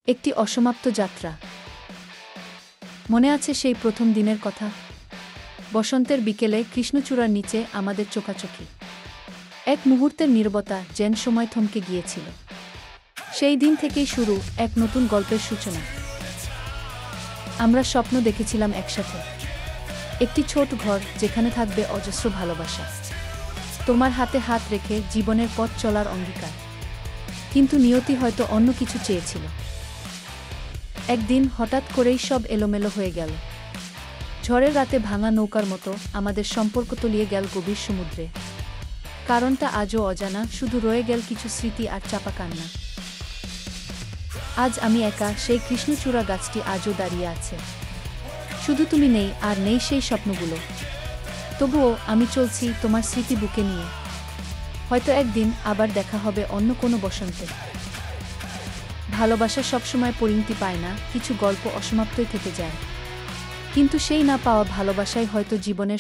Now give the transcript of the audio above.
একটি অসমাপ্ত যাত্রা। মনে আছে সেই প্রথম দিনের কথা? বসন্তের বিকেলে কৃষ্ণচূড়ার নিচে আমাদের চোখাচোখি। এক মুহূর্তের নীরবতা যেন সময় থমকে গিয়েছিল। সেই দিন থেকেই শুরু এক নতুন গল্পের সূচনা। আমরা স্বপ্ন দেখেছিলাম একসাথে, একটি ছোট ঘর যেখানে থাকবে অজস্র ভালোবাসা, তোমার হাতে হাত রেখে জীবনের পথ চলার অঙ্গীকার। কিন্তু নিয়তি হয়তো অন্য কিছু চেয়েছিল। একদিন হঠাৎ করেই সব এলোমেলো হয়ে গেল। ঝড়ের রাতে ভাঙা নৌকার মতো আমাদের সম্পর্ক তলিয়ে গেল গভীর সমুদ্রে। কারণটা আজও অজানা, শুধু রয়ে গেল কিছু স্মৃতি আর চাপা কান্না। আজ আমি একা, সেই কৃষ্ণচূড়া গাছটি আজও দাঁড়িয়ে আছে। শুধু তুমি নেই, আর নেই সেই স্বপ্নগুলো। তবুও আমি চলছি তোমার স্মৃতি বুকে নিয়ে। হয়তো একদিন আবার দেখা হবে অন্য কোনো বসন্তে। ভালোবাসা সবসময় পরিণতি পায় না, কিছু গল্প অসমাপ্তই থেকে যায়। কিন্তু সেই না পাওয়া ভালোবাসাই হয়তো জীবনের